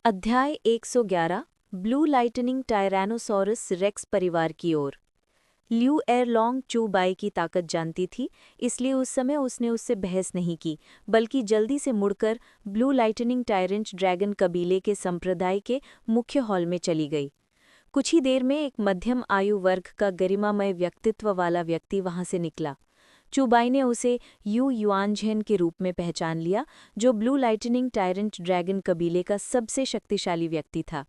अध्याय 111 blue lightning टायरैनोसॉरस racks परिवार की ओर। ल्यू एरलॉन्ग चू बाई की ताकत जानती थी, इसलिए उस समय उसने उससे बहस नहीं की, बल्कि जल्दी से मुड़कर ब्लू लाइटनिंग टायरेंट ड्रैगन कबीले के संप्रदाय के मुख्य हॉल में चली गई। कुछ ही देर में एक मध्यम आयु वर्ग का गरिमामय व्यक्तित्व वाला व्यक्ति वहां से निकला। चूबाई ने उसे यू युआनझेन के रूप में पहचान लिया, जो ब्लू लाइटनिंग टायरेंट ड्रैगन कबीले का सबसे शक्तिशाली व्यक्ति था।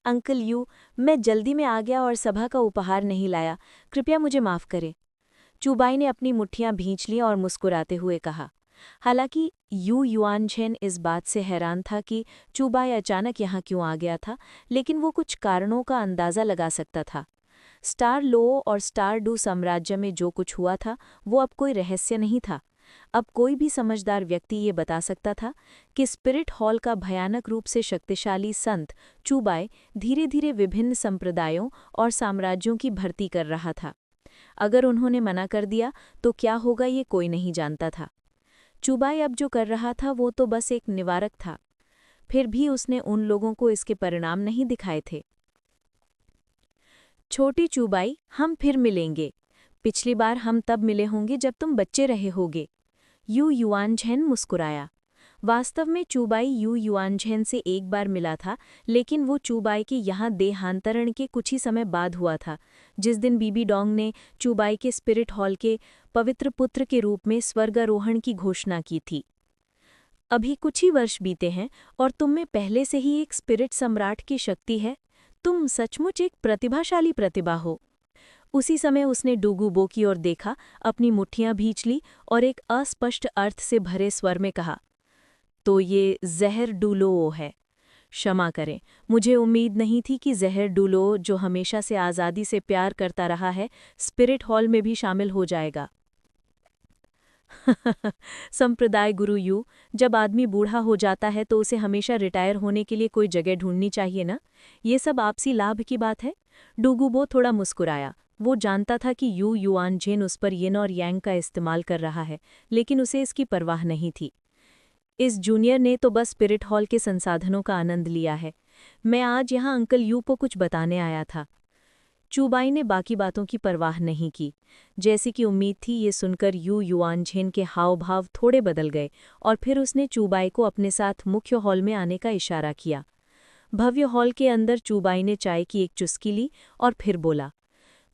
अंकल यू, मैं जल्दी में आ गया और सभा का उपहार नहीं लाया, कृपया मुझे माफ करें। चूबाई ने अपनी मुट्ठियां भींच लीं और मुस्कुराते हुए कहा। हालांकि यू युआनझेन इस बात से हैरान था कि चूबाई अचानक यहाँ क्यों आ गया था, लेकिन वो कुछ कारणों का अंदाज़ा लगा सकता था। स्टार लो और स्टार डू साम्राज्य में जो कुछ हुआ था वो अब कोई रहस्य नहीं था। अब कोई भी समझदार व्यक्ति ये बता सकता था कि स्पिरिट हॉल का भयानक रूप से शक्तिशाली संत चूबाई धीरे धीरे विभिन्न संप्रदायों और साम्राज्यों की भर्ती कर रहा था। अगर उन्होंने मना कर दिया तो क्या होगा ये कोई नहीं जानता था। चूबाई अब जो कर रहा था वो तो बस एक निवारक था, फिर भी उसने उन लोगों को इसके परिणाम नहीं दिखाए थे। छोटी चूबाई, हम फिर मिलेंगे। पिछली बार हम तब मिले होंगे जब तुम बच्चे रहे होगे। यू युआनझेन मुस्कुराया। वास्तव में चूबाई यू युआनझेन से एक बार मिला था, लेकिन वो चूबाई के यहाँ देहांतरण के कुछ ही समय बाद हुआ था, जिस दिन बीबी डोंग ने चूबाई के स्पिरिट हॉल के पवित्र पुत्र के रूप में स्वर्गारोहण की घोषणा की थी। अभी कुछ ही वर्ष बीते हैं और तुम में पहले से ही एक स्पिरिट सम्राट की शक्ति है। तुम सचमुच एक प्रतिभाशाली प्रतिभा हो। उसी समय उसने डूगूबो की ओर देखा, अपनी मुट्ठियां भींच ली और एक अस्पष्ट अर्थ से भरे स्वर में कहा, तो ये जहर डुलोओ है। क्षमा करें, मुझे उम्मीद नहीं थी कि जहर डुलोओ, जो हमेशा से आज़ादी से प्यार करता रहा है, स्पिरिट हॉल में भी शामिल हो जाएगा। संप्रदाय गुरु यू, जब आदमी बूढ़ा हो जाता है तो उसे हमेशा रिटायर होने के लिए कोई जगह ढूंढनी चाहिए ना। ये सब आपसी लाभ की बात है। डूगूबो थोड़ा मुस्कुराया। वो जानता था कि यू युआनझेन उस पर यिन और यांग का इस्तेमाल कर रहा है, लेकिन उसे इसकी परवाह नहीं थी। इस जूनियर ने तो बस स्पिरिट हॉल के संसाधनों का आनंद लिया है। मैं आज यहाँ अंकल यू को कुछ बताने आया था। चूबाई ने बाकी बातों की परवाह नहीं की। जैसी कि उम्मीद थी, ये सुनकर यू युआनझेन के हाव भाव थोड़े बदल गए और फिर उसने चूबाई को अपने साथ मुख्य हॉल में आने का इशारा किया। भव्य हॉल के अंदर चूबाई ने चाय की एक चुस्की ली और फिर बोला,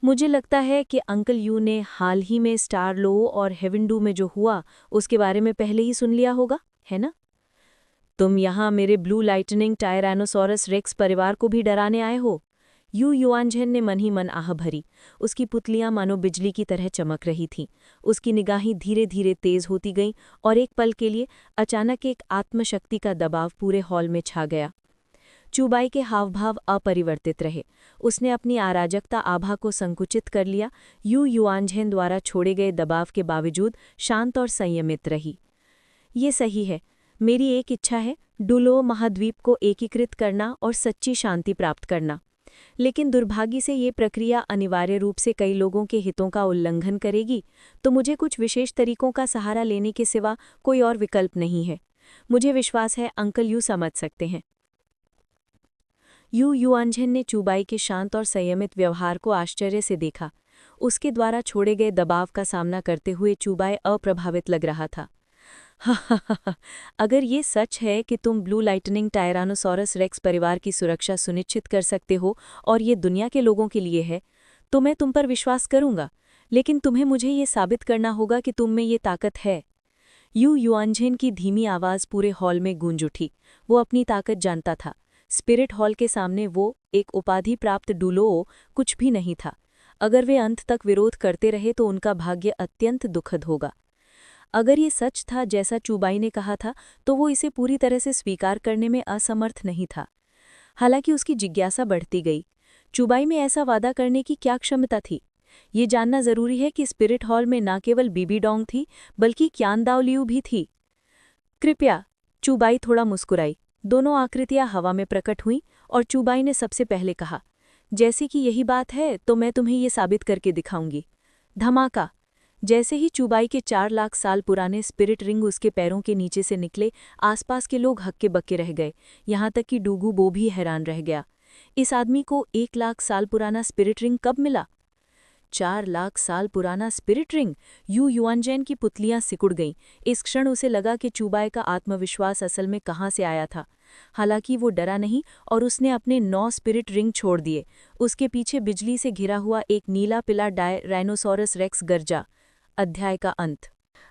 मुझे लगता है कि अंकल यू ने हाल ही में स्टार लो और हेविंडू में जो हुआ उसके बारे में पहले ही सुन लिया होगा, है ना? तुम यहाँ मेरे ब्लू लाइटनिंग टायरैनोसॉरस रेक्स परिवार को भी डराने आए हो? यू युआनझेन ने मन ही मन आह भरी। उसकी पुतलियां मानो बिजली की तरह चमक रही थीं। उसकी निगाहें धीरे धीरे तेज होती गईं और एक पल के लिए अचानक एक आत्मशक्ति का दबाव पूरे हॉल में छा गया। चूबाई के हावभाव अपरिवर्तित रहे। उसने अपनी अराजकता आभा को संकुचित कर लिया। यू युआनझेन द्वारा छोड़े गए दबाव के बावजूद शांत और संयमित रही। ये सही है। मेरी एक इच्छा है, डुलो महाद्वीप को एकीकृत करना और सच्ची शांति प्राप्त करना। लेकिन दुर्भाग्य से ये प्रक्रिया अनिवार्य रूप से कई लोगों के हितों का उल्लंघन करेगी, तो मुझे कुछ विशेष तरीकों का सहारा लेने के सिवा कोई और विकल्प नहीं है। मुझे विश्वास है अंकल यू समझ सकते हैं। यू युआनझेन ने चूबाई के शांत और संयमित व्यवहार को आश्चर्य से देखा। उसके द्वारा छोड़े गए दबाव का सामना करते हुए चूबाई अप्रभावित लग रहा था। अगर ये सच है कि तुम ब्लू लाइटनिंग टायरानोसॉरस रेक्स परिवार की सुरक्षा सुनिश्चित कर सकते हो और ये दुनिया के लोगों के लिए है, तो मैं तुम पर विश्वास करूंगा, लेकिन तुम्हें मुझे ये साबित करना होगा कि तुम में ये ताकत है। यू युआनझेन की धीमी आवाज़ पूरे हॉल में गूंज उठी। वो अपनी ताकत जानता था। स्पिरिट हॉल के सामने वो, एक उपाधि प्राप्त डुलोओ, कुछ भी नहीं था। अगर वे अंत तक विरोध करते रहे तो उनका भाग्य अत्यंत दुखद होगा। अगर ये सच था जैसा चूबाई ने कहा था, तो वो इसे पूरी तरह से स्वीकार करने में असमर्थ नहीं था। हालांकि उसकी जिज्ञासा बढ़ती गई। चूबाई में ऐसा वादा करने की क्या क्षमता थी? ये जानना जरूरी है कि स्पिरिट हॉल में न केवल बीबी डोंग थी, बल्कि क्यानदाओलियू भी थी। कृपया। चूबाई थोड़ा मुस्कुराई। दोनों आकृतियां हवा में प्रकट हुईं और चूबाई ने सबसे पहले कहा, जैसे कि यही बात है तो मैं तुम्हें ये साबित करके दिखाऊंगी। धमाका। जैसे ही चुबाई के 4 लाख साल पुराने स्पिरिट रिंग उसके पैरों के नीचे से निकले, आसपास के लोग हक्के बक्के रह गए, यहाँ तक कि डूगू बो भी हैरान रह गया। इस आदमी को 1 लाख साल पुराना स्पिरिट रिंग कब मिला? 4 लाख साल पुराना स्पिरिट रिंग। यू युआनजैन की पुतलियां सिकुड़ गईं। इस क्षण उसे लगा कि चुबाई का आत्मविश्वास असल में कहाँ से आया था। हालांकि वो डरा नहीं और उसने अपने 9 स्पिरिट रिंग छोड़ दिए। उसके पीछे बिजली से घिरा हुआ एक नीला पिला राइनोसोरस रेक्स गरजा। अध्याय का अंत।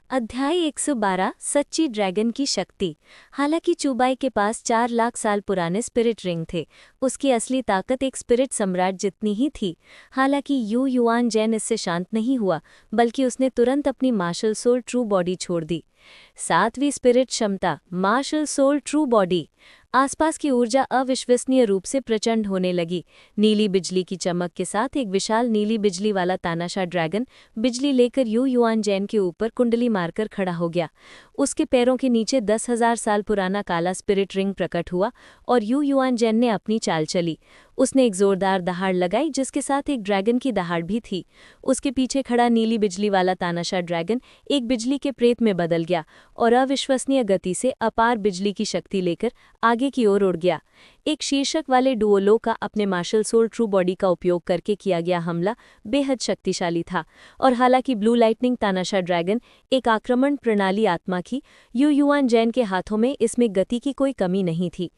अध्याय 112 सच्ची ड्रैगन की शक्ति। हालांकि चुबाई के पास 4 लाख साल पुराने स्पिरिट रिंग थे, उसकी असली ताकत एक स्पिरिट सम्राट जितनी ही थी। हालांकि यू युआनजैन इससे शांत नहीं हुआ, बल्कि उसने तुरंत अपनी मार्शल सोल ट्रू बॉडी छोड़ दी। 7वीं स्पिरिट क्षमता, मार्शल सोल ट्रू बॉडी। आसपास की ऊर्जा अविश्वसनीय रूप से प्रचंड होने लगी। नीली बिजली की चमक के साथ एक विशाल नीली बिजली वाला तानाशाह ड्रैगन बिजली लेकर यू युआनजैन के ऊपर कुंडली मारकर खड़ा हो गया। उसके पैरों के नीचे 10,000 साल पुराना काला स्पिरिट रिंग प्रकट हुआ और यू युआनजैन ने अपनी चाल चली। उसने एक जोरदार दहाड़ लगाई, जिसके साथ एक ड्रैगन की दहाड़ भी थी। उसके पीछे खड़ा नीली बिजली वाला तानाशाह ड्रैगन एक बिजली के प्रेत में बदल गया और अविश्वसनीय गति से अपार बिजली की शक्ति लेकर आगे की ओर उड़ गया। एक शीर्षक वाले डुओलो का अपने मार्शल सोल ट्रू बॉडी का उपयोग करके किया गया हमला बेहद शक्तिशाली था, और हालांकि ब्लू लाइटनिंग तानाशाह ड्रैगन एक आक्रमण प्रणाली आत्मा की, यू युआनजैन के हाथों में इसमें गति की कोई कमी नहीं थी।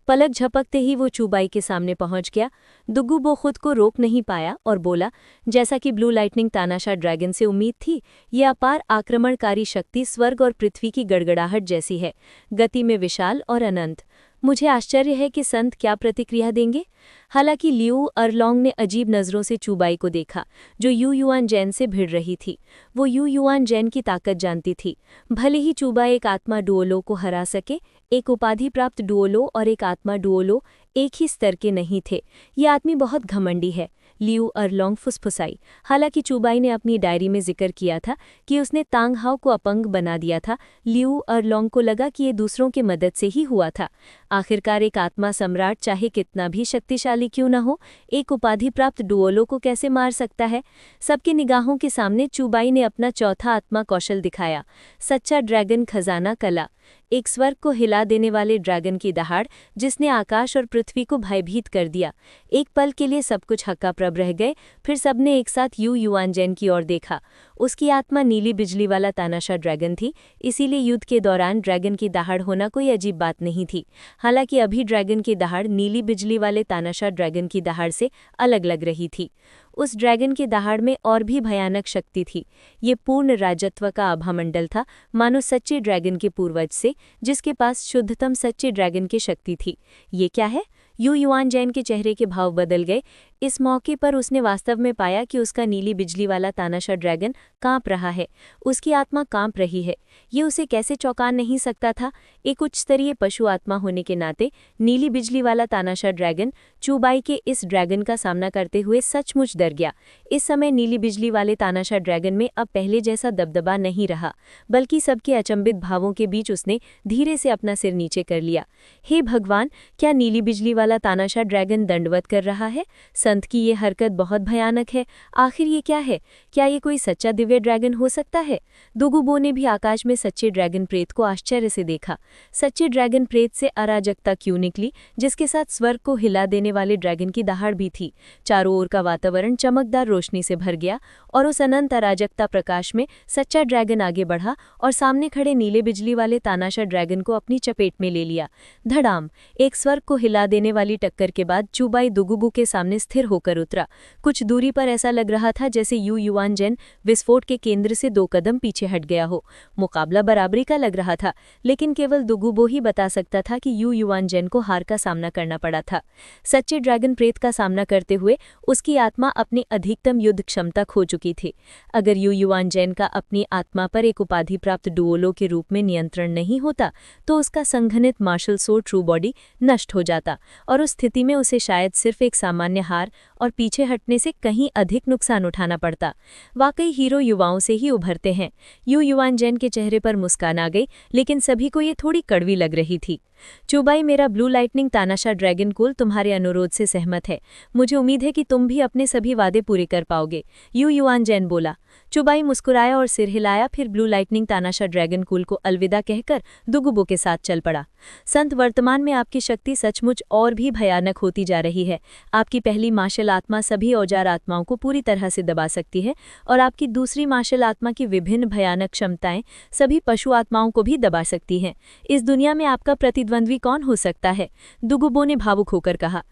पलक झपकते ही वो चुबाई के सामने पहुंच गया। दुगुबो खुद को रोक नहीं पाया और बोला, जैसा कि ब्लू लाइटनिंग तानाशाह ड्रैगन से उम्मीद थी, ये अपार आक्रमणकारी शक्ति स्वर्ग और पृथ्वी की गड़गड़ाहट जैसी है, गति में विशाल और अनंत। मुझे आश्चर्य है कि संत क्या प्रतिक्रिया देंगे। हालांकि लियू अरलोंग ने अजीब नज़रों से चुबाई को देखा, जो यू युआनजैन से भिड़ रही थी। वो यू युआनजैन की ताकत जानती थी। भले ही चुबाई एक आत्मा डुओलो को हरा सके, एक उपाधि प्राप्त डुओलो और एक आत्मा डुओलो एक ही स्तर के नहीं थे। ये आदमी बहुत घमंडी है, लियू अरलोंग फुसफुसाई। हालांकि चुबाई ने अपनी डायरी में जिक्र किया था कि उसने तांग हाओ को अपंग बना दिया था। लियू अरलोंग को लगा कि ये दूसरों की मदद से ही हुआ था। आखिरकार एक आत्मा सम्राट चाहे कितना भी शक्तिशाली क्यों न हो, एक उपाधि प्राप्त डुओलो को कैसे मार सकता है। सबके निगाहों के सामने चुबाई ने अपना चौथा आत्मा कौशल दिखाया, सच्चा ड्रैगन खजाना कला। एक स्वर्ग को हिला देने वाले ड्रैगन की दहाड़, जिसने आकाश और पृथ्वी को भयभीत कर दिया। एक पल के लिए सब कुछ हक्काप्रभ रह गए, फिर सबने एक साथ यू युआनजैन की ओर देखा। उसकी आत्मा नीली बिजली वाला तानाशाह ड्रैगन थी, इसीलिए युद्ध के दौरान ड्रैगन की दहाड़ होना कोई अजीब बात नहीं थी। हालांकि अभी ड्रैगन की दहाड़ नीली बिजली वाले तानाशाह ड्रैगन की दहाड़ से अलग लग रही थी। उस ड्रैगन की दहाड़ में और भी भयानक शक्ति थी। ये पूर्ण राजत्व का आभामंडल था, मानो सच्चे ड्रैगन के पूर्वज से, जिसके पास शुद्धतम सच्चे ड्रैगन की शक्ति थी। ये क्या है? यू युआनजैन के चेहरे के भाव बदल गए। इस मौके पर उसने वास्तव में पाया कि उसका नीली बिजली वाला तानाशाह ड्रैगन कांप रहा है, उसकी आत्मा कांप रही है। ये उसे कैसे चौंका नहीं सकता था। एक उच्च स्तरीय पशु आत्मा होने के नाते नीली बिजली वाला तानाशाह ड्रैगन चुबाई के इस ड्रैगन का सामना करते हुए सचमुच डर गया। इस समय नीली बिजली वाले तानाशाह ड्रैगन में अब पहले जैसा दबदबा नहीं रहा, बल्कि सबके अचंभित भावों के बीच उसने धीरे से अपना सिर नीचे कर लिया। हे भगवान, क्या नीली बिजली वाला तानाशाह ड्रैगन दंडवत कर रहा है? संत की ये हरकत बहुत भयानक है। आखिर ये क्या है? क्या ये कोई सच्चा दिव्य ड्रैगन हो सकता है? दुगुबो ने भी आकाश में सच्चे ड्रैगन प्रेत को आश्चर्य से देखा। सच्चे ड्रैगन प्रेत से अराजकता क्यों निकली, जिसके साथ स्वर्ग को हिला देने वाले ड्रैगन की दहाड़ भी थी। चारों ओर का वातावरण चमकदार रोशनी से भर गया और उस अनंत अराजकता प्रकाश में सच्चा ड्रैगन आगे बढ़ा और सामने खड़े नीले बिजली वाले तानाशाह ड्रैगन को अपनी चपेट में ले लिया। धड़ाम! एक स्वर्ग को हिला देने वाली टक्कर के बाद चुबाई दुगुबो के सामने स्थिर होकर उतरा। कुछ दूरी पर ऐसा लग रहा था जैसे यू युआनजैन विस्फोट के केंद्र से 2 कदम पीछे हट गया हो। मुकाबला बराबरी का लग रहा था, लेकिन केवल दुगुबो ही बता सकता था कि यू युआनजैन को हार का सामना करना पड़ा था। सच्चे ड्रैगन प्रेत का सामना करते हुए उसकी आत्मा अपनी अधिकतम युद्ध क्षमता खो चुकी थी। अगर यू युआनजैन का अपनी आत्मा पर एक उपाधि प्राप्त डुओलो के रूप में नियंत्रण नहीं होता, तो उसका संघनित मार्शल सोल ट्रू बॉडी नष्ट हो जाता और उस स्थिति में उसे शायद सिर्फ एक सामान्य हार और पीछे हटने से कहीं अधिक नुकसान उठाना पड़ता। वाकई हीरो युवाओं से ही उभरते हैं। यू युआनजैन के चेहरे पर मुस्कान आ गई, लेकिन सभी को ये थोड़ी कड़वी लग रही थी। चुबाई, मेरा ब्लू लाइटनिंग तानाशाह ड्रैगन कूल तुम्हारे अनुरोध से सहमत है। मुझे उम्मीद है कि तुम भी अपने सभी वादे पूरे कर पाओगे, यू युआन जैन बोला। चुबाई मुस्कुराया और सिर हिलाया, फिर ब्लू लाइटनिंग तानाशाह ड्रैगन कूल को अलविदा कहकर दुगुबो के साथ चल पड़ा। संत, वर्तमान में आपकी शक्ति सचमुच और भी भयानक होती जा रही है। आपकी पहली मार्शल आत्मा सभी औजार आत्माओं को पूरी तरह से दबा सकती है और आपकी दूसरी मार्शल आत्मा की विभिन्न भयानक क्षमताएं सभी पशु आत्माओं को भी दबा सकती हैं। इस दुनिया में आपका प्रतिद्वंद्वी कौन हो सकता है? दुगुबो ने भावुक होकर कहा।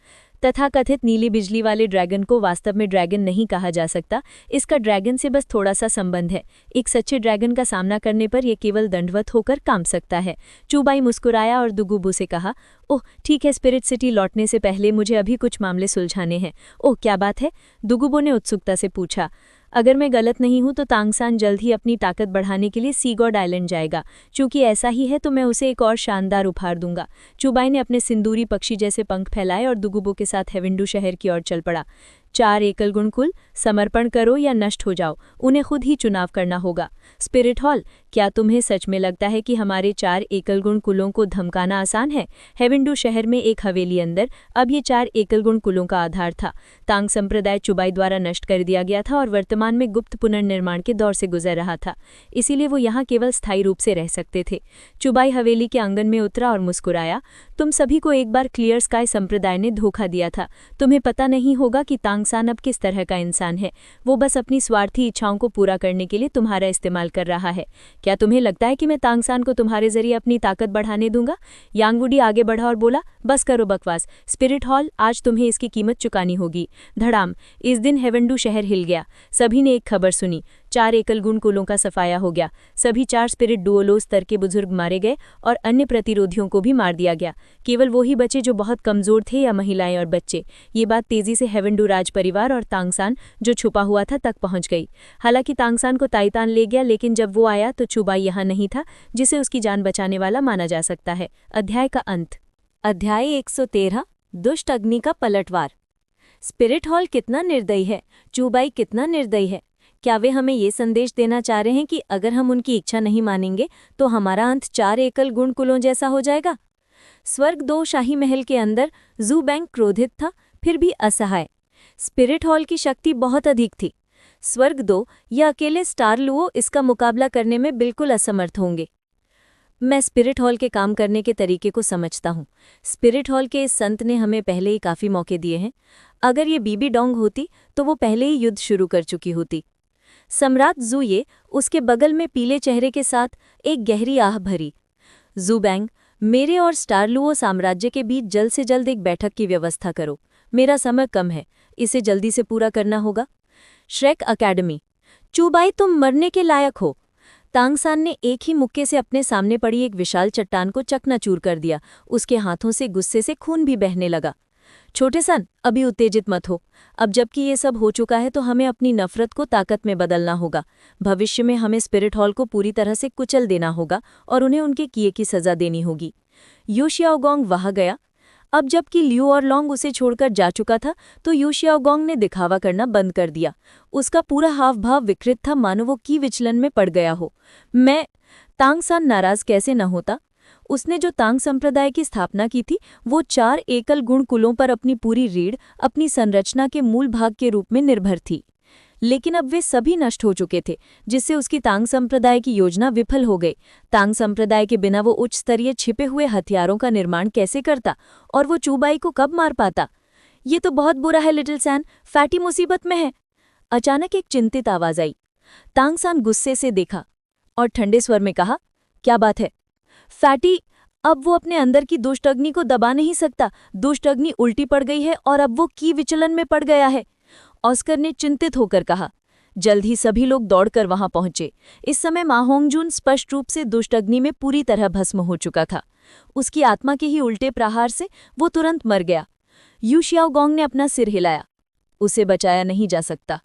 तथाकथित नीली बिजली वाले ड्रैगन को वास्तव में ड्रैगन नहीं कहा जा सकता। इसका ड्रैगन से बस थोड़ा सा संबंध है। एक सच्चे ड्रैगन का सामना करने पर यह केवल दंडवत होकर काम सकता है। चुबाई मुस्कुराया और दुगुबो से कहा, ओह ठीक है, स्पिरिट सिटी लौटने से पहले मुझे अभी कुछ मामले सुलझाने हैं। ओह क्या बात है? दुगुबो ने उत्सुकता से पूछा। अगर मैं गलत नहीं हूं तो तांगसान जल्द ही अपनी ताकत बढ़ाने के लिए सी गॉड आइलैंड जाएगा। चूंकि ऐसा ही है तो मैं उसे एक और शानदार उपहार दूंगा। चुबाई ने अपने सिंदूरी पक्षी जैसे पंख फैलाए और दुगुबो के साथ हेविंडू शहर की ओर चल पड़ा। 4 एकल गुण कुल, समर्पण करो या नष्ट हो जाओ, उन्हें खुद ही चुनाव करना होगा। स्पिरिट हॉल, क्या तुम्हें सच में लगता है कि हमारे 4 एकल गुण कुलों को धमकाना आसान है? हेविंडू शहर में एक हवेली अंदर अब ये 4 एकल गुण कुलों का आधार था। तांग संप्रदाय चुबाई द्वारा नष्ट कर दिया गया था और वर्तमान में गुप्त पुनर्निर्माण के दौर से गुजर रहा था, इसीलिए वो यहाँ केवल स्थायी रूप से रह सकते थे। चुबाई हवेली के आंगन में उतरा और मुस्कुराया। तुम सभी को एक बार क्लियर स्काई संप्रदाय ने धोखा दिया था। तुम्हें पता नहीं होगा कि तांगसान अब किस तरह का इंसान है। वो बस अपनी स्वार्थी इच्छाओं को पूरा करने के लिए तुम्हारा इस्तेमाल कर रहा है। क्या तुम्हें लगता है कि मैं तांगसान को तुम्हारे जरिए अपनी ताकत बढ़ाने दूंगा? यांगवुडी आगे बढ़ा और बोला, बस करो बकवास। स्पिरिट हॉल, आज तुम्हें इसकी कीमत चुकानी होगी। धड़ाम, इस दिन हेवेंडू शहर हिल गया। सभी ने एक खबर सुनी। 4 एकल गुण कुलों का सफाया हो गया। सभी 4 स्पिरिट डुओलो स्तर के बुजुर्ग मारे गए और अन्य प्रतिरोधियों को भी मार दिया गया। केवल वो ही बचे जो बहुत कमजोर थे या महिलाएं और बच्चे। ये बात तेजी से हेवेंडू राज परिवार और तांगसान जो छुपा हुआ था तक पहुंच गई। हालांकि तांगसान को ताइतान ले गया, लेकिन जब वो आया तो चुबाई यहाँ नहीं था, जिसे उसकी जान बचाने वाला माना जा सकता है। अध्याय का अंत। अध्याय 113, दुष्ट अग्नि का पलटवार। स्पिरिट हॉल कितना निर्दयी है, चुबाई कितना निर्दयी है। क्या वे हमें ये संदेश देना चाह रहे हैं कि अगर हम उनकी इच्छा नहीं मानेंगे तो हमारा अंत 4 एकल गुण कुलों जैसा हो जाएगा? स्वर्ग 2 शाही महल के अंदर जू बैंक क्रोधित था, फिर भी असहाय। स्पिरिट हॉल की शक्ति बहुत अधिक थी। स्वर्ग 2 या अकेले स्टार लुओ इसका मुकाबला करने में बिल्कुल असमर्थ होंगे। मैं स्पिरिट हॉल के काम करने के तरीके को समझता हूँ। स्पिरिट हॉल के इस संत ने हमें पहले ही काफ़ी मौके दिए हैं। अगर ये बीबी डोंग होती तो वो पहले ही युद्ध शुरू कर चुकी होती। सम्राट ज़ुये उसके बगल में पीले चेहरे के साथ एक गहरी आह भरी। ज़ुबैंग, मेरे और स्टारलुओ साम्राज्य के बीच जल्द से जल्द एक बैठक की व्यवस्था करो। मेरा समय कम है, इसे जल्दी से पूरा करना होगा। श्रेक अकेडमी, चुबाई तुम मरने के लायक हो। तांगसान ने एक ही मुक्के से अपने सामने पड़ी एक विशाल चट्टान को चकनाचूर कर दिया। उसके हाथों से गुस्से से खून भी बहने लगा। छोटे सन, अभी उत्तेजित मत हो। अब जबकि ये सब हो चुका है तो हमें अपनी नफरत को ताकत में बदलना होगा। भविष्य में हमें स्पिरिट हॉल को पूरी तरह से कुचल देना होगा और उन्हें उनके किए की सजा देनी होगी। यू शियाओगोंग वहां गया। अब जबकि लियू और लॉन्ग उसे छोड़कर जा चुका था तो यू शियाओगोंग ने दिखावा करना बंद कर दिया। उसका पूरा हाव भाव विकृत था, मानो वो की विचलन में पड़ गया हो। तांगसान नाराज कैसे न होता। उसने जो तांग संप्रदाय की स्थापना की थी वो 4 एकल गुण कुलों पर अपनी पूरी रीढ़, अपनी संरचना के मूल भाग के रूप में निर्भर थी। लेकिन अब वे सभी नष्ट हो चुके थे, जिससे उसकी तांग संप्रदाय की योजना विफल हो गई। तांग संप्रदाय के बिना वो उच्च स्तरीय छिपे हुए हथियारों का निर्माण कैसे करता और वो चुबाई को कब मार पाता? ये तो बहुत बुरा है लिटिल सैन, फैटी मुसीबत में है। अचानक एक चिंतित आवाज आई। तांगसान गुस्से से देखा और ठंडे स्वर में कहा, क्या बात है? फैटी, अब वो अपने अंदर की दुष्ट अग्नि को दबा नहीं सकता। दुष्ट अग्नि उल्टी पड़ गई है और अब वो की विचलन में पड़ गया है। ऑस्कर ने चिंतित होकर कहा। जल्द ही सभी लोग दौड़कर वहां पहुंचे। इस समय मा होंगजून स्पष्ट रूप से दुष्ट अग्नि में पूरी तरह भस्म हो चुका था। उसकी आत्मा के ही उल्टे प्रहार से वो तुरंत मर गया। यू शियाओगोंग ने अपना सिर हिलाया। उसे बचाया नहीं जा सकता।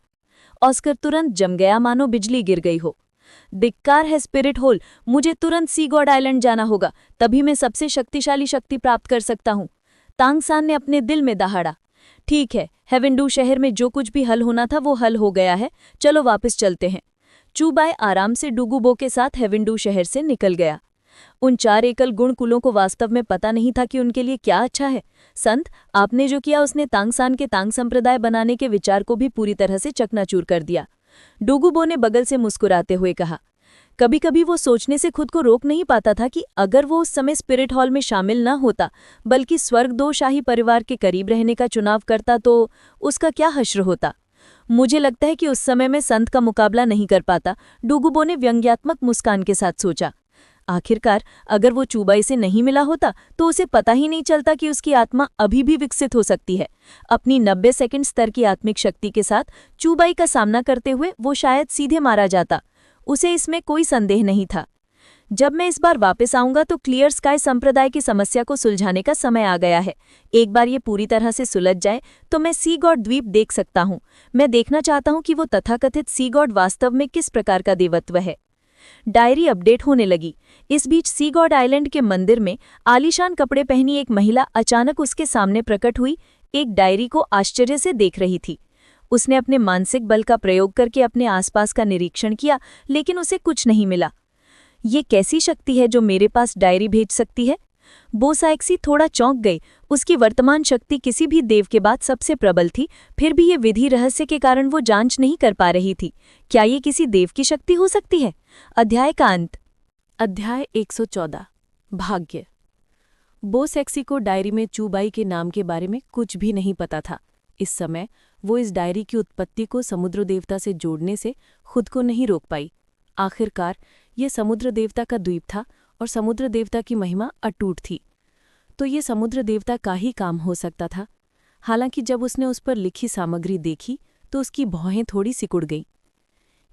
ऑस्कर तुरंत जम गया, मानो बिजली गिर गई हो। धिक्कार है स्पिरिट होल, मुझे तुरंत सी गॉड आइलैंड जाना होगा, तभी मैं सबसे शक्तिशाली शक्ति प्राप्त कर सकता हूँ। तांगसान ने अपने दिल में दहाड़ा। ठीक है, हेवेंडू शहर में जो कुछ भी हल होना था वो हल हो गया है, चलो वापस चलते हैं। चुबाई आराम से डुगुबो के साथ हेवेंडू शहर से निकल गया। उन 4 एकल गुण कुलों को वास्तव में पता नहीं था कि उनके लिए क्या अच्छा है। संत, आपने जो किया उसने तांगसान के तांग संप्रदाय बनाने के विचार को भी पूरी तरह से चकनाचूर कर दिया। डूगूबो ने बगल से मुस्कुराते हुए कहा। कभी कभी वो सोचने से खुद को रोक नहीं पाता था कि अगर वो उस समय स्पिरिट हॉल में शामिल न होता बल्कि स्वर्गदोशाही परिवार के करीब रहने का चुनाव करता तो उसका क्या हश्र होता। मुझे लगता है कि उस समय मैं संत का मुकाबला नहीं कर पाता, डूगूबो ने व्यंग्यात्मक मुस्कान के साथ सोचा। आखिरकार अगर वो चूबाई से नहीं मिला होता तो उसे पता ही नहीं चलता कि उसकी आत्मा अभी भी विकसित हो सकती है। अपनी 90 सेकंड स्तर की आत्मिक शक्ति के साथ चूबाई का सामना करते हुए वो शायद सीधे मारा जाता, उसे इसमें कोई संदेह नहीं था। जब मैं इस बार वापस आऊंगा तो क्लियर स्काई संप्रदाय की समस्या को सुलझाने का समय आ गया है। एक बार ये पूरी तरह से सुलझ जाए तो मैं सी गॉड द्वीप देख सकता हूँ। मैं देखना चाहता हूँ कि वो तथाकथित सी गॉड वास्तव में किस प्रकार का देवत्व है। डायरी अपडेट होने लगी। इस बीच सी गॉड आइलैंड के मंदिर में आलीशान कपड़े पहनी एक महिला अचानक उसके सामने प्रकट हुई, एक डायरी को आश्चर्य से देख रही थी। उसने अपने मानसिक बल का प्रयोग करके अपने आसपास का निरीक्षण किया, लेकिन उसे कुछ नहीं मिला। ये कैसी शक्ति है जो मेरे पास डायरी भेज सकती है? बोसाइक्सी थोड़ा चौंक गई। उसकी वर्तमान शक्ति किसी भी देव के बाद सबसे प्रबल थी, फिर भी ये विधि रहस्य के कारण वो जांच नहीं कर पा रही थी। क्या ये किसी देव की शक्ति हो सकती है? अध्याय का अंत। अध्याय 114 भाग्य। बोसेक्सी को डायरी में चूबाई के नाम के बारे में कुछ भी नहीं पता था। इस समय वो इस डायरी की उत्पत्ति को समुद्र देवता से जोड़ने से खुद को नहीं रोक पाई। आखिरकार ये समुद्र देवता का द्वीप था और समुद्र देवता की महिमा अटूट थी, तो ये समुद्र देवता का ही काम हो सकता था। हालांकि जब उसने उस पर लिखी सामग्री देखी तो उसकी भौहें थोड़ी सिकुड़ गईं।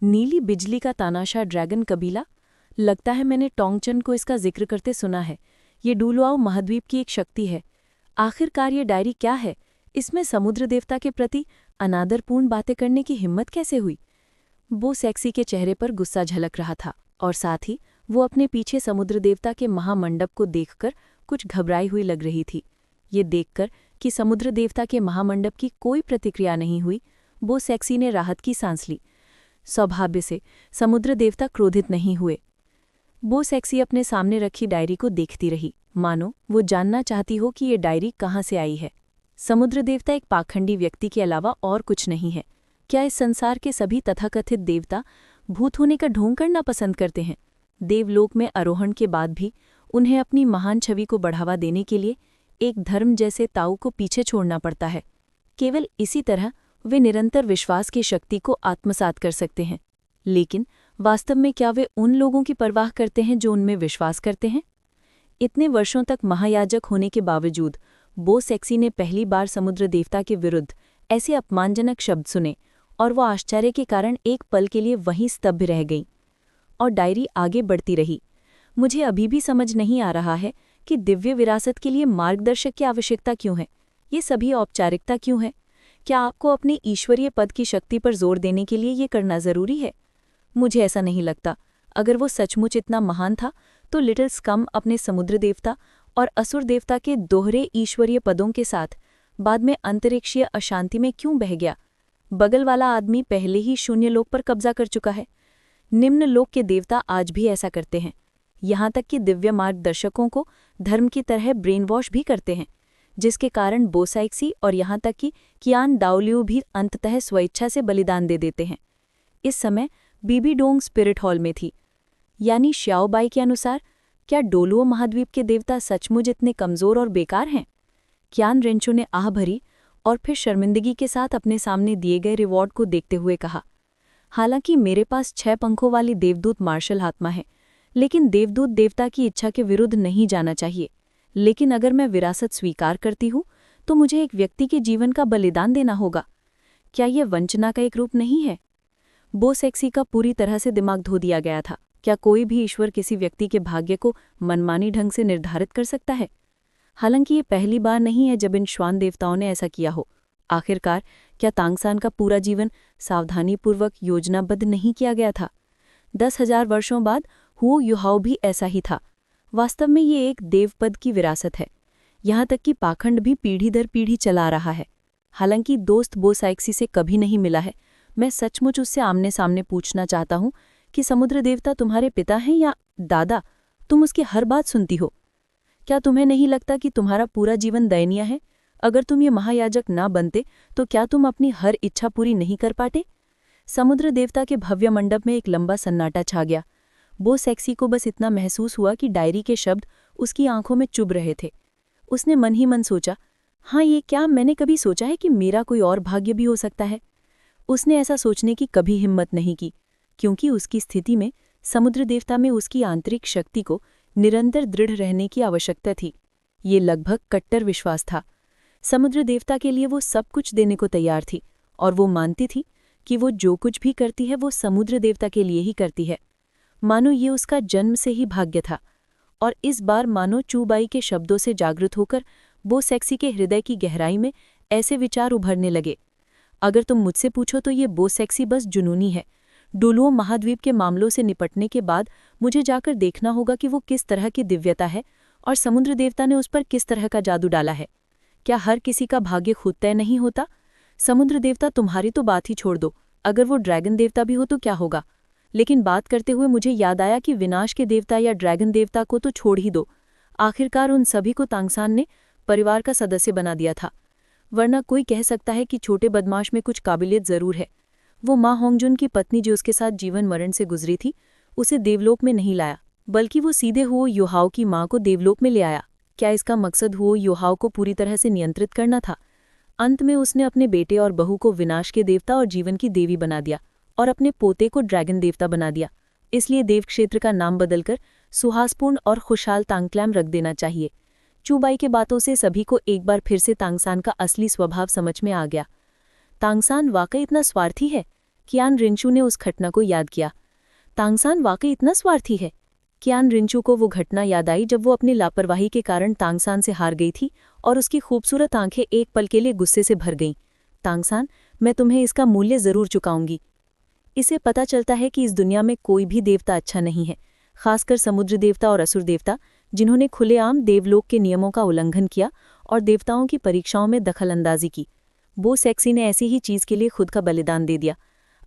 नीली बिजली का तानाशाह ड्रैगन कबीला, लगता है मैंने टोंगचन को इसका जिक्र करते सुना है। ये डूलुआओ महाद्वीप की एक शक्ति है। आखिरकार ये डायरी क्या है? इसमें समुद्र देवता के प्रति अनादरपूर्ण बातें करने की हिम्मत कैसे हुई? बोसेक्सी के चेहरे पर गुस्सा झलक रहा था और साथ ही वो अपने पीछे समुद्र देवता के महामंडप को देखकर कुछ घबराई हुई लग रही थी। ये देखकर कि समुद्र देवता के महामंडप की कोई प्रतिक्रिया नहीं हुई, बोसेक्सी ने राहत की सांस ली। सौभाग्य से समुद्र देवता क्रोधित नहीं हुए। बोसेक्सी अपने सामने रखी डायरी को देखती रही, मानो वो जानना चाहती हो कि ये डायरी कहाँ से आई है। समुद्र देवता एक पाखंडी व्यक्ति के अलावा और कुछ नहीं है। क्या इस संसार के सभी तथाकथित देवता भूत होने का ढोंग करना पसंद करते हैं? देवलोक में आरोहण के बाद भी उन्हें अपनी महान छवि को बढ़ावा देने के लिए एक धर्म जैसे ताऊ को पीछे छोड़ना पड़ता है। केवल इसी तरह वे निरंतर विश्वास की शक्ति को आत्मसात कर सकते हैं। लेकिन वास्तव में क्या वे उन लोगों की परवाह करते हैं जो उनमें विश्वास करते हैं? इतने वर्षों तक महायाजक होने के बावजूद बोसेक्सी ने पहली बार समुद्र देवता के विरुद्ध ऐसे अपमानजनक शब्द सुने और वो आश्चर्य के कारण एक पल के लिए वहीं स्तब्ध रह गई। और डायरी आगे बढ़ती रही। मुझे अभी भी समझ नहीं आ रहा है कि दिव्य विरासत के लिए मार्गदर्शक की आवश्यकता क्यों है। ये सभी औपचारिकता क्यों है? क्या आपको अपने ईश्वरीय पद की शक्ति पर जोर देने के लिए ये करना जरूरी है? मुझे ऐसा नहीं लगता। अगर वो सचमुच इतना महान था तो लिटिल स्कम अपने समुद्र देवता और असुर देवता के दोहरे ईश्वरीय पदों के साथ बाद में अंतरिक्षीय अशांति में क्यों बह गया? बगल वाला आदमी पहले ही शून्य लोक पर कब्जा कर चुका है। निम्न लोक के देवता आज भी ऐसा करते हैं। यहाँ तक कि दिव्य मार्गदर्शकों को धर्म की तरह ब्रेन वॉश भी करते हैं, जिसके कारण बोसाइक्सी और यहाँ तक कि कियान दाओलिऊ भी अंततः स्वेच्छा से बलिदान दे देते हैं। इस समय बीबी डोंग स्पिरिट हॉल में थी। यानी श्याओबाई के अनुसार क्या डोलुओ महाद्वीप के देवता सचमुच इतने कमजोर और बेकार हैं? कियान रेंचो ने आह भरी और फिर शर्मिंदगी के साथ अपने सामने दिए गए रिवॉर्ड को देखते हुए कहा, हालांकि मेरे पास 6 पंखों वाली देवदूत मार्शल आत्मा है, लेकिन देवदूत देवता की इच्छा के विरुद्ध नहीं जाना चाहिए। लेकिन अगर मैं विरासत स्वीकार करती हूँ तो मुझे एक व्यक्ति के जीवन का बलिदान देना होगा। क्या यह वंचना का एक रूप नहीं है? बोसेक्सी का पूरी तरह से दिमाग धो दिया गया था। क्या कोई भी ईश्वर किसी व्यक्ति के भाग्य को मनमानी ढंग से निर्धारित कर सकता है? हालांकि ये पहली बार नहीं है जब इन श्वान देवताओं ने ऐसा किया हो। आखिरकार क्या तांगसान का पूरा जीवन सावधानीपूर्वक योजनाबद्ध नहीं किया गया था? 10,000 वर्षों बाद हुओ युहाओ भी ऐसा ही था। वास्तव में ये एक देवपद की विरासत है। यहाँ तक कि पाखंड भी पीढ़ी दर पीढ़ी चला रहा है। हालांकि दोस्त बोसाइक्सी से कभी नहीं मिला है, मैं सचमुच उससे आमने सामने पूछना चाहता हूँ कि समुद्र देवता तुम्हारे पिता हैं या दादा? तुम उसकी हर बात सुनती हो। क्या तुम्हें नहीं लगता कि तुम्हारा पूरा जीवन दयनीय है? अगर तुम ये महायाजक ना बनते तो क्या तुम अपनी हर इच्छा पूरी नहीं कर पाते? समुद्र देवता के भव्य मंडप में एक लंबा सन्नाटा छा गया। बो सेक्सी को बस इतना महसूस हुआ कि डायरी के शब्द उसकी आंखों में चुभ रहे थे। उसने मन ही मन सोचा, हाँ, ये क्या मैंने कभी सोचा है कि मेरा कोई और भाग्य भी हो सकता है? उसने ऐसा सोचने की कभी हिम्मत नहीं की, क्योंकि उसकी स्थिति में समुद्र देवता में उसकी आंतरिक शक्ति को निरंतर दृढ़ रहने की आवश्यकता थी। ये लगभग कट्टर विश्वास था। समुद्र देवता के लिए वो सब कुछ देने को तैयार थी, और वो मानती थी कि वो जो कुछ भी करती है वो समुद्र देवता के लिए ही करती है, मानो ये उसका जन्म से ही भाग्य था। और इस बार मानो चूबाई के शब्दों से जागृत होकर बो सेक्सी के हृदय की गहराई में ऐसे विचार उभरने लगे। अगर तुम मुझसे पूछो तो ये बो सेक्सी बस जुनूनी है। डुलुओ महाद्वीप के मामलों से निपटने के बाद मुझे जाकर देखना होगा कि वो किस तरह की दिव्यता है और समुद्र देवता ने उस पर किस तरह का जादू डाला है। क्या हर किसी का भाग्य खुद तय नहीं होता? समुद्र देवता तुम्हारी तो बात ही छोड़ दो, अगर वो ड्रैगन देवता भी हो तो क्या होगा? लेकिन बात करते हुए मुझे याद आया कि विनाश के देवता या ड्रैगन देवता को तो छोड़ ही दो। आखिरकार उन सभी को तांगसान ने परिवार का सदस्य बना दिया था, वरना कोई कह सकता है कि छोटे बदमाश में कुछ काबिलियत जरूर है। वो माँ होंगजुन की पत्नी जो उसके साथ जीवन मरण से गुजरी थी, उसे देवलोक में नहीं लाया, बल्कि वो सीधे हुओ योहाओ की माँ को देवलोक में ले आया। क्या इसका मकसद हुओ योहाओ को पूरी तरह से नियंत्रित करना था? अंत में उसने अपने बेटे और बहू को विनाश के देवता और जीवन की देवी बना दिया, और अपने पोते को ड्रैगन देवता बना दिया। इसलिए देवक्षेत्र का नाम बदलकर सुहासपूर्ण और खुशहाल तांगक्लैम रख देना चाहिए। चूबाई के बातों से सभी को एक बार फिर से तांगसान का असली स्वभाव समझ में आ गया। तांगसान वाकई इतना स्वार्थी है? कियान रिंचू ने उस घटना को याद किया। तांगसान वाकई इतना स्वार्थी है? कियान रिंचू को वो घटना याद आई जब वो अपनी लापरवाही के कारण तांगसान से हार गई थी और उसकी खूबसूरत आंखें एक पल के लिए गुस्से से भर गईं। तांगसान, मैं तुम्हें इसका मूल्य जरूर चुकाऊंगी। इसे पता चलता है कि इस दुनिया में कोई भी देवता अच्छा नहीं है, खासकर समुद्र देवता और असुर देवता, जिन्होंने खुलेआम देवलोक के नियमों का उल्लंघन किया और देवताओं की परीक्षाओं में दखलंदाजी की। बो सेक्सी ने ऐसी ही चीज के लिए खुद का बलिदान दे दिया।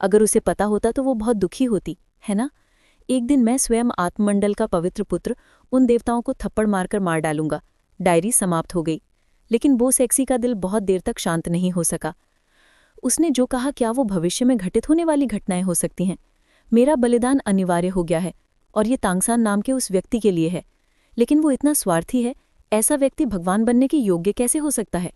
अगर उसे पता होता तो वो बहुत दुखी होती, है ना? एक दिन मैं स्वयं आत्ममंडल का पवित्र पुत्र उन देवताओं को थप्पड़ मारकर मार डालूंगा। डायरी समाप्त हो गई, लेकिन बो सेक्सी का दिल बहुत देर तक शांत नहीं हो सका। उसने जो कहा, क्या वो भविष्य में घटित होने वाली घटनाएं हो सकती हैं? मेरा बलिदान अनिवार्य हो गया है, और ये तांगसान नाम के उस व्यक्ति के लिए है। लेकिन वो इतना स्वार्थी है, ऐसा व्यक्ति भगवान बनने के योग्य कैसे हो सकता है?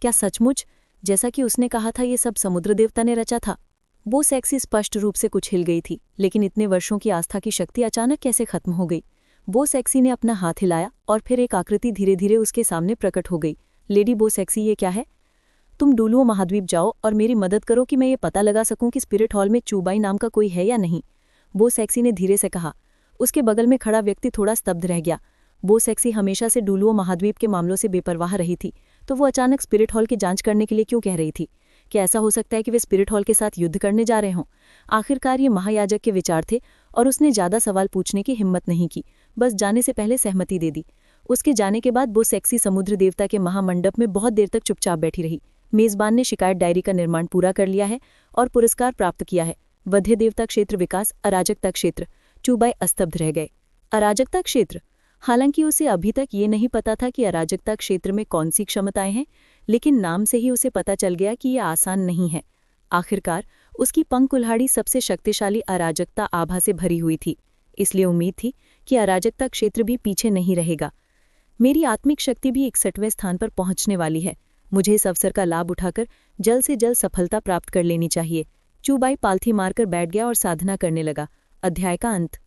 क्या सचमुच, जैसा कि उसने कहा था, ये सब समुद्र देवता ने रचा था? बो सेक्सी स्पष्ट रूप से कुछ हिल गई थी, लेकिन इतने वर्षों की आस्था की शक्ति अचानक कैसे खत्म हो गई? बो सेक्सी ने अपना हाथ हिलाया और फिर एक आकृति धीरे धीरे उसके सामने प्रकट हो गई। लेडी बो सेक्सी, ये क्या है? तुम डुलुओ महाद्वीप जाओ और मेरी मदद करो कि मैं ये पता लगा सकूं कि स्पिरिट हॉल में चूबाई नाम का कोई है या नहीं। बो सेक्सी ने धीरे से कहा। उसके बगल में खड़ा व्यक्ति थोड़ा स्तब्ध रह गया। बो सेक्सी हमेशा से डुलुओ महाद्वीप के मामलों से बेपरवाह रही थी, तो वो अचानक स्पिरिट हॉल की जांच करने के लिए क्यों कह रही थी? क्या ऐसा हो सकता है कि वे स्पिरिट हॉल के साथ युद्ध करने जा रहे हों? आखिरकार ये महायाजक के विचार थे, और उसने ज्यादा सवाल पूछने की हिम्मत नहीं की, बस जाने से पहले सहमति दे दी। उसके जाने के बाद बो सेक्सी समुद्र देवता के महामंडप में बहुत देर तक चुपचाप बैठी रही। मेजबान ने शिकायत डायरी का निर्माण पूरा कर लिया है और पुरस्कार प्राप्त किया है। वध्य देवता क्षेत्र विकास, अराजकता क्षेत्र। चूबाई अस्तब्ध रह गए। अराजकता क्षेत्र? हालांकि उसे अभी तक ये नहीं पता था कि अराजकता क्षेत्र में कौन सी क्षमताएं हैं, लेकिन नाम से ही उसे पता चल गया कि ये आसान नहीं है। आखिरकार उसकी पंख कुल्हाड़ी सबसे शक्तिशाली अराजकता आभा से भरी हुई थी, इसलिए उम्मीद थी कि अराजकता क्षेत्र भी पीछे नहीं रहेगा। मेरी आत्मिक शक्ति भी 61वें स्थान पर पहुंचने वाली है। मुझे इस अवसर का लाभ उठाकर जल्द से जल्द सफलता प्राप्त कर लेनी चाहिए। चूबाई पालथी मारकर बैठ गया और साधना करने लगा। अध्याय का अंत।